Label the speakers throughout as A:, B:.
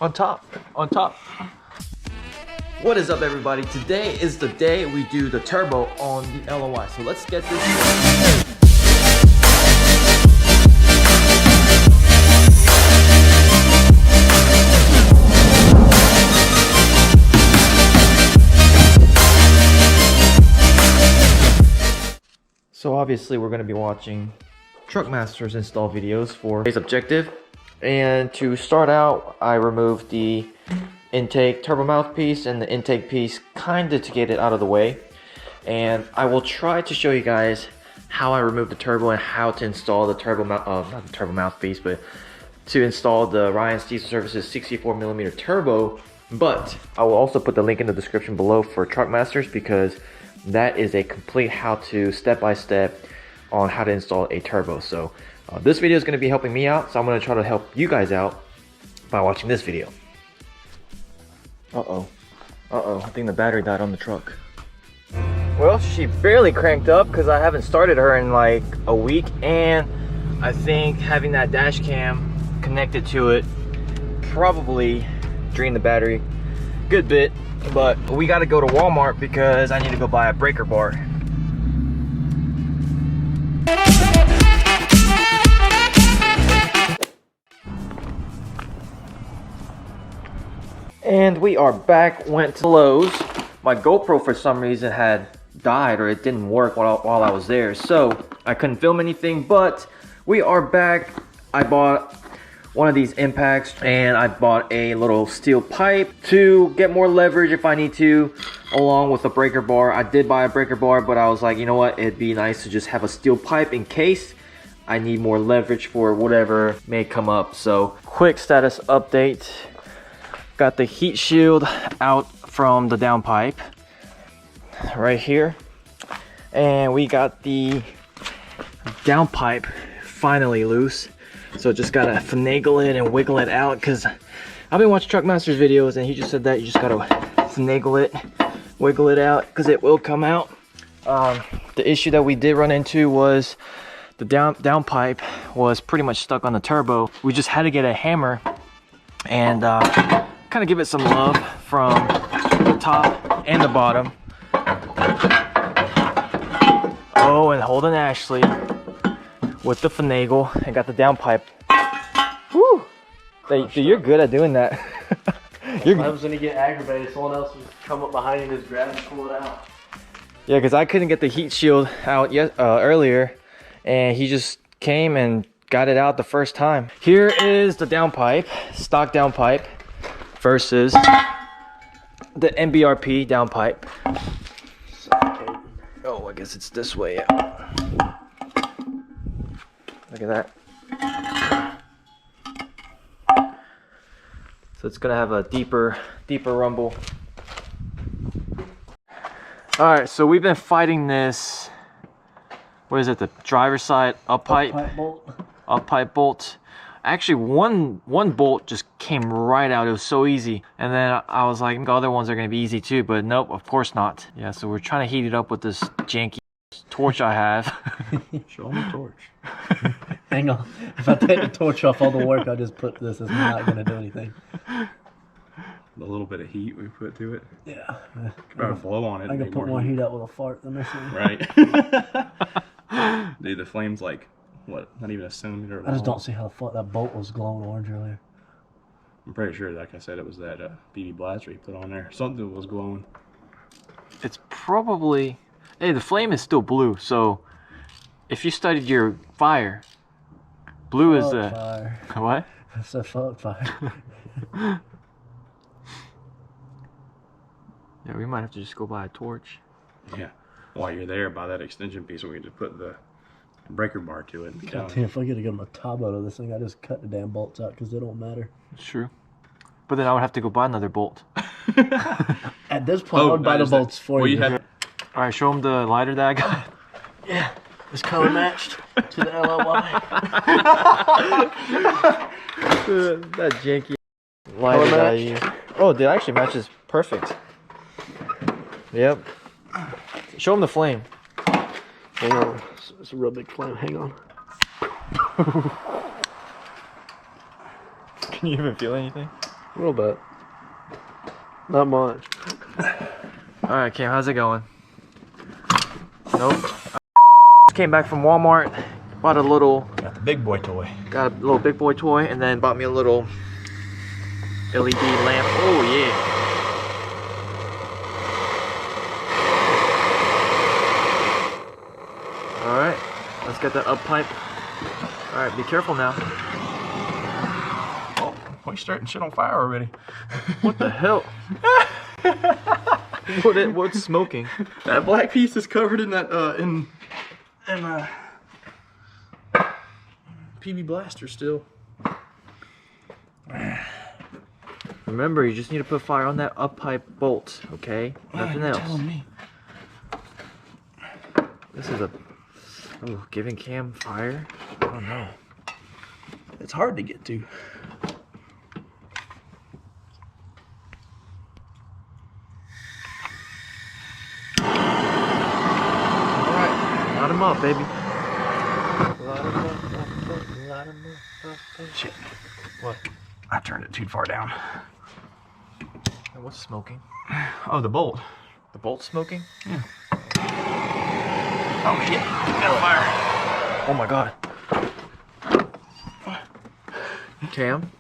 A: On top. What is up, everybody? Today is the day we do the turbo on the LOI. So let's get this. So obviously we're going to be watching Truckmaster's install videos for today's objective. And to start out, I removed the intake turbo mouthpiece and the intake piece kind of to get it out of the way. And I will try to show you guys how I removed the turbo and how to install the turbo not the turbo mouthpiece, but to install the Ryan's Diesel Services 64mm turbo. But I will also put the link in the description below for Truckmasters, because that is a complete how-to step-by-step on how to install a turbo. So this video is going to be helping me out, so I'm going to try to help you guys out by watching this video. I think the battery died on the truck. Well, she barely cranked up because I haven't started her in like a week, and I think having that dash cam connected to it probably drained the battery a good bit. But we got to go to Walmart because I need to go buy a breaker bar. And we are back. Went to Lowe's. My GoPro for some reason had died, or it didn't work while I was there, so I couldn't film anything. But we are back. I bought one of these impacts, and I bought a little steel pipe to get more leverage if I need to, along with a breaker bar. I did buy a breaker bar, but I was like, you know what, it'd be nice to just have a steel pipe in case I need more leverage for whatever may come up. So quick status update. Got the heat shield out from the downpipe right here, and we got the downpipe finally loose. So just gotta finagle it and wiggle it out, because I've been watching Truckmaster's videos and he just said that you just gotta finagle it, wiggle it out, because it will come out. The issue that we did run into was the downpipe was pretty much stuck on the turbo. We just had to get a hammer and kind of give it some love from the top and the bottom. Oh, and holding Ashley with the finagle and got the downpipe. Woo! Dude, you're good at doing that.
B: Sometimes when you get aggravated, someone else will come up behind you and just grab and pull it out.
A: Yeah, because I couldn't get the heat shield out earlier, and he just came and got it out the first time. Here is the downpipe, stock downpipe, versus the MBRP downpipe. Oh, I guess it's this way out. Look at that. So it's gonna have a deeper rumble. All right, so we've been fighting this. What is it? The driver's side up pipe bolt. Actually, one bolt just came right out. It was so easy, and then I was like, the other ones are gonna be easy too, but nope, of course not. Yeah, so we're trying to heat it up with this janky torch I have.
B: Show me the torch. Hang on. If I take the torch off all the work I just put, this is not going to do anything.
C: The little bit of heat we put to it.
B: Yeah.
C: Try to blow on it.
B: I can put more heat out with a fart than this one.
C: Right. Dude, the flame's like, what, not even a centimeter long.
B: I just don't see how the fuck that bolt was glowing orange earlier.
C: I'm pretty sure, like I said, it was that BB blaster he put on there. Something was glowing.
A: It's probably... Hey, the flame is still blue, so if you studied your fire, blue is the...
B: Fire.
A: What?
B: It's a fuck fire.
A: Yeah, we might have to just go buy a torch.
C: Yeah. While you're there, buy that extension piece, we can just put the breaker bar to it.
B: God damn, if I get to get my top out of this thing, I just cut the damn bolts out because they don't matter.
A: It's true. But then I would have to go buy another bolt.
B: At this point, I would buy the bolts for you.
A: All right, show them the lighter that I got.
B: Yeah, it's color matched to the LOI.
A: That janky lighter that I use. Oh, it actually matches perfect. Yep. Show them the flame.
B: Hang on, it's a real big flame. Hang on.
A: Can you even feel anything?
B: A little bit. Not much.
A: All right, Cam, how's it going? Nope. Came back from Walmart, bought a little.
C: Got the big boy toy.
A: Got a little big boy toy, and then bought me a little LED lamp. Oh yeah. All right, let's get the up pipe. All right, be careful now.
C: Oh, we're starting shit on fire already.
A: What the hell? What's smoking?
C: That black piece is covered in that PB blaster still.
A: Remember, you just need to put fire on that up pipe bolt, okay? Nothing else.
C: Telling me.
A: This is a giving Cam fire. I don't know.
C: It's hard to get to.
A: Light him up, baby.
C: Shit. What? I turned it too far down.
A: And what's smoking?
C: Oh, the bolt.
A: The bolt smoking?
C: Yeah. Oh shit. Got fire.
A: Oh my god. Cam?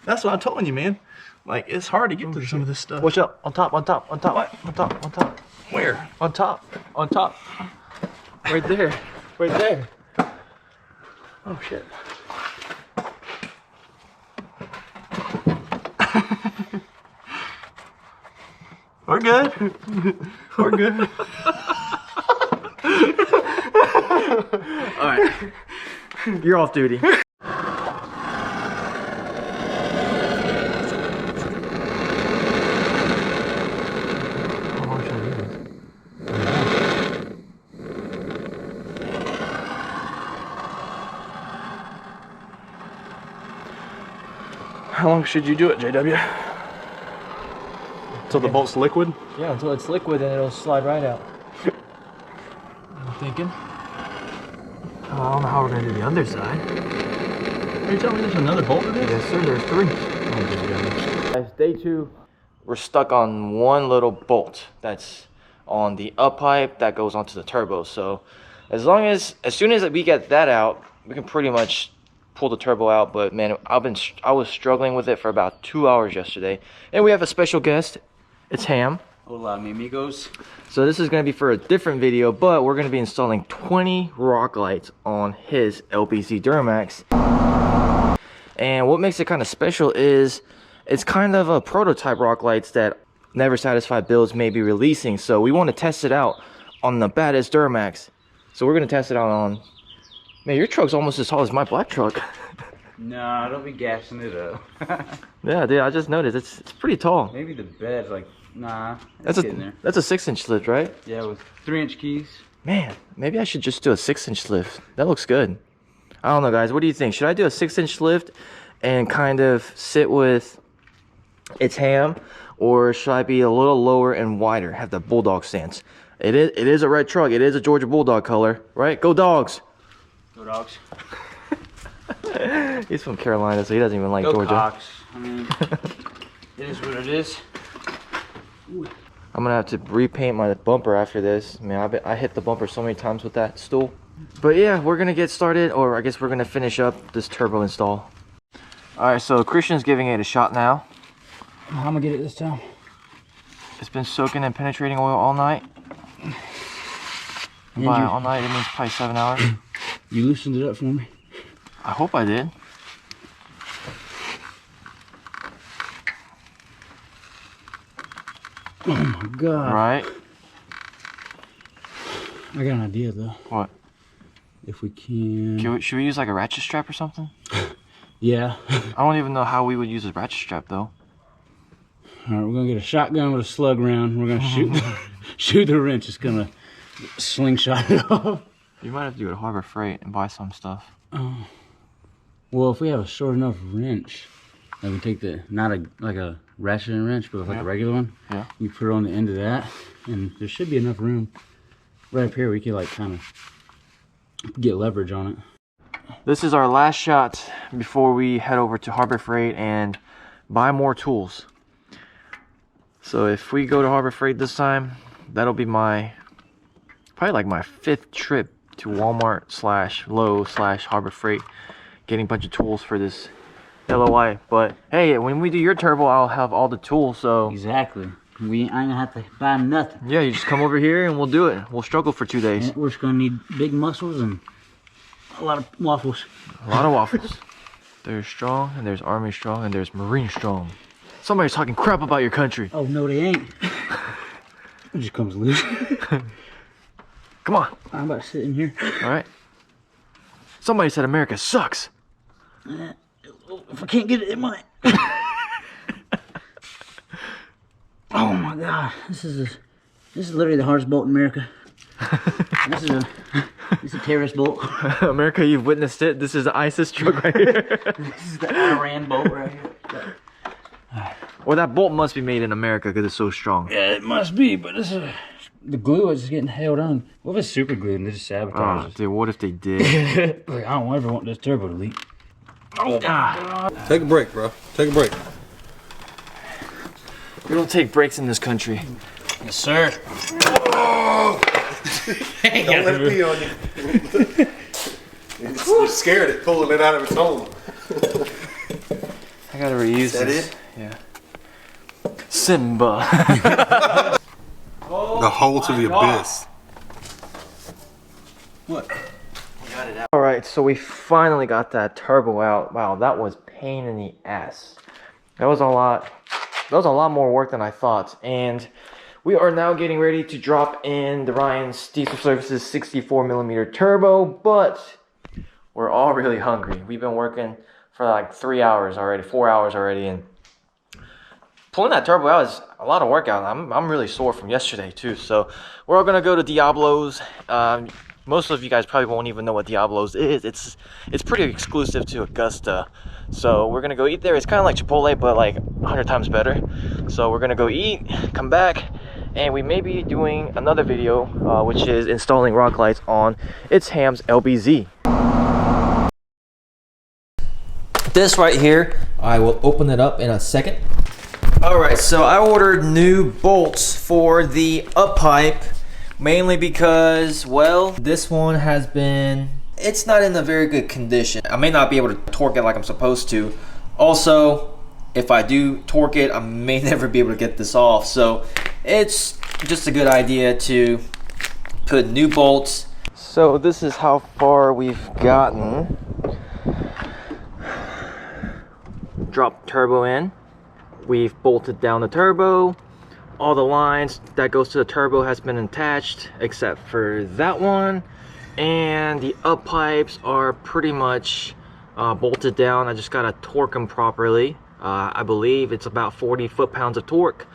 C: That's what I'm telling you, man. Like, it's hard to get to some of this stuff.
A: Watch out. On top, on top, on top.
C: What?
A: On top, on top.
C: Where?
A: On top. On top. Right there. Right there.
C: Oh shit. We're good. We're good.
A: Alright. You're off duty.
C: How long should you do it, JW? Until the bolt's liquid?
A: Yeah, until it's liquid and it'll slide right out. I'm thinking. I don't know how we're gonna do the underside.
C: Are you telling me there's another bolt in this?
A: Yes, sir. There's 3. Guys, day 2. We're stuck on one little bolt that's on the up pipe that goes onto the turbo. So, as soon as we get that out, we can pretty much pull the turbo out. But man, I was struggling with it for about 2 hours yesterday. And we have a special guest. It's Ham.
D: Hola, mi amigos.
A: So this is going to be for a different video, but we're going to be installing 20 rock lights on his LBZ Duramax. And what makes it kind of special is it's kind of a prototype rock lights that Never Satisfied builds may be releasing. So we want to test it out on the baddest Duramax. So we're going to test it out on... Man, your truck's almost as tall as my black truck.
D: No, don't be gassing it up.
A: Yeah, dude, I just noticed it's pretty tall.
D: Maybe the bed's like, nah,
A: That's
D: it's getting there.
A: a 6-inch lift, right?
D: Yeah, with 3-inch keys.
A: Man, maybe I should just do a 6-inch lift. That looks good. I don't know, guys. What do you think? Should I do a 6-inch lift and kind of sit with its ham, or should I be a little lower and wider, have the bulldog stance? It is a red truck. It is a Georgia Bulldog color, right? Go Dogs!
D: Go Dogs.
A: He's from Carolina, so he doesn't even like
D: Go
A: Georgia.
D: Cox. I mean, it is what it is.
A: I'm gonna have to repaint my bumper after this. Man, I hit the bumper so many times with that stool. But yeah, we're gonna get started, or I guess we're gonna finish up this turbo install. Alright, so Christian's giving it a shot now.
B: How am I gonna get it this time?
A: It's been soaking in penetrating oil all night. And by all night, it means probably 7 hours.
B: You loosened it up for me?
A: I hope I did.
B: Oh my god.
A: Right?
B: I got an idea though.
A: What?
B: If we can...
A: Should we use like a ratchet strap or something?
B: Yeah.
A: I don't even know how we would use a ratchet strap though.
B: Alright, we're gonna get a shotgun with a slug round. We're gonna shoot the wrench. It's gonna slingshot it off.
A: You might have to do it at Harbor Freight and buy some stuff.
B: Oh. Well, if we have a short enough wrench, I can take the, not like a ratcheting wrench, but like a regular one.
A: Yeah.
B: You put it on the end of that, and there should be enough room right up here. We can like kind of get leverage on it.
A: This is our last shot before we head over to Harbor Freight and buy more tools. So if we go to Harbor Freight this time, that'll be my probably like my 5th trip to Walmart / Lowe's / Harbor Freight, getting a bunch of tools for this LOI. But hey, when we do your turbo, I'll have all the tools. So
B: Exactly. I ain't gonna have to buy nothing.
A: yeah, you just come over here and we'll do it. We'll struggle for 2 days.
B: And we're just gonna need big muscles and a lot of waffles.
A: A lot of waffles. There's strong, and there's Army strong, and there's Marine strong. Somebody's talking crap about your country.
B: Oh no, they ain't. It just comes loose.
A: Come on.
B: I'm about to sit in here.
A: All right. Somebody said America sucks.
B: If I can't get it, it might. Oh my god, this is literally the hardest bolt in America. This is a terrorist bolt.
A: America, you've witnessed it. This is the ISIS truck right here.
B: This is the Iran bolt right here.
A: Well, that bolt must be made in America because it's so strong.
B: Yeah, it must be, but this is the glue is getting held on. What if it's super glued and they just sabotage us?
A: Dude, what if they did?
B: Like, I don't ever want this turbo to leak.
A: Oh,
E: Take a break, bro. Take a break.
A: we don't take breaks in this country.
B: Yes, sir.
E: Don't let it be on you. You're scared at pulling it out of its hole.
A: I gotta reuse
E: Is that
A: this.
E: it?
A: Yeah. Simba.
E: The hole to the abyss.
A: All right, so we finally got that turbo out. Wow, that was pain in the ass. That was a lot more work than I thought. And we are now getting ready to drop in the Ryan's Diesel Services 64mm turbo, but we're all really hungry. We've been working for like 3 hours already, 4 hours already, and pulling that turbo out is a lot of workout. I'm really sore from yesterday too. So we're all gonna go to Diablo's. Most of you guys probably won't even know what Diablo's is. It's pretty exclusive to Augusta. So we're gonna go eat there. It's kind of like Chipotle, but like 100 times better. So we're gonna go eat, come back, and we may be doing another video, which is installing rock lights on its Ham's LBZ. This right here, I will open it up in a second. All right, so I ordered new bolts for the up pipe, mainly because, well, this one has been, it's not in a very good condition. I may not be able to torque it like I'm supposed to. Also, if I do torque it, I may never be able to get this off. So it's just a good idea to put new bolts. So this is how far we've gotten. Drop the turbo in. We've bolted down the turbo. All the lines that goes to the turbo has been attached except for that one, and the up pipes are pretty much bolted down. I just gotta torque them properly. I believe it's about 40 foot-pounds of torque,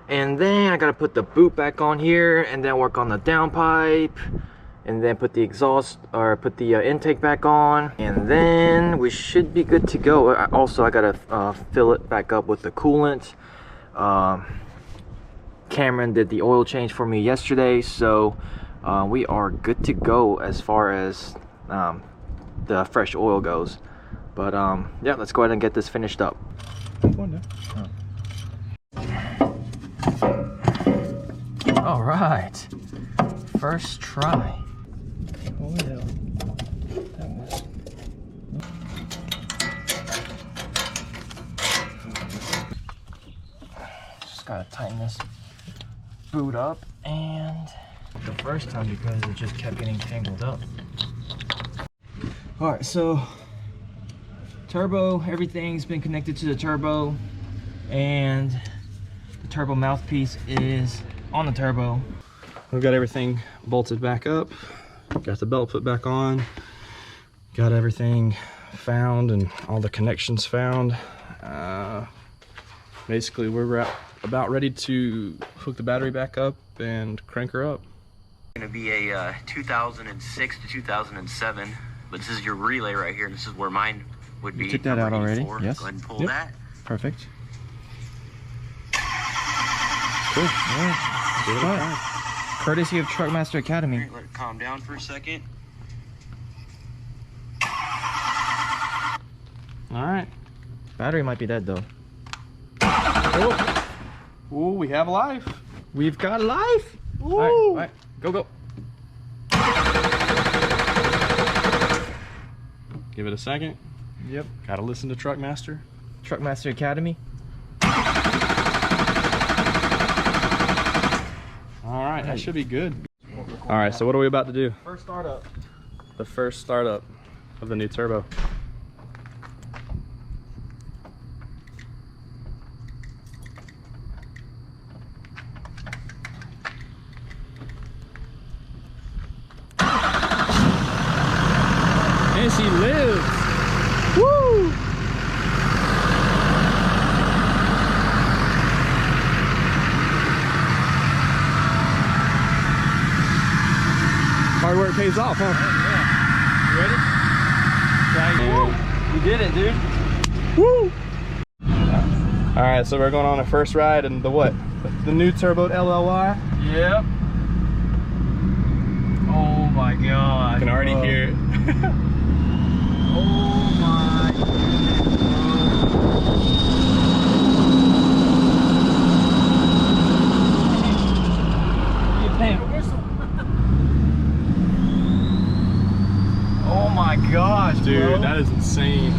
A: and then I gotta put the boot back on here and then work on the downpipe, and then put the exhaust or put the intake back on, and then we should be good to go. Also, I gotta fill it back up with the coolant. Cameron did the oil change for me yesterday, so we are good to go as far as the fresh oil goes. But yeah, let's go ahead and get this finished up. All right, first try. Oh yeah, that was. Just gotta tighten this boot up, and the first time because it just kept getting tangled up. All right, so turbo, everything's been connected to the turbo, and the turbo mouthpiece is on the turbo.
C: We've got everything bolted back up, got the belt put back on, got everything found and all the connections found. Basically, we're about ready to hook the battery back up and crank her up.
F: Going to be a 2006 to 2007, but this is your relay right here. This is where mine would be.
A: You took that out already?
F: 84.
A: Yes.
F: Go ahead and pull
A: Yep.
F: that.
A: Perfect. Cool. All right. Give it a try. Courtesy of Truckmaster Academy.
F: Let it calm down for a second.
A: All right. Battery might be dead though.
C: Ooh, we have life. We've got life. Ooh.
A: All right, go, go.
C: Give it a second.
A: Yep.
C: Gotta listen to Truckmaster.
A: Truckmaster Academy.
C: All right, that should be good. All right, so what are we about to do?
A: First startup.
C: The first startup of the new turbo. And she lives. Woo! Hard work pays off, huh?
A: You did it, dude.
C: Woo! All right, so we're going on a first ride in the what? The new turboed LLY.
A: Yep. Oh my god.
C: I can already hear it.
A: Oh my Oh my gosh,
C: Dude,
A: bro.
C: that is insane.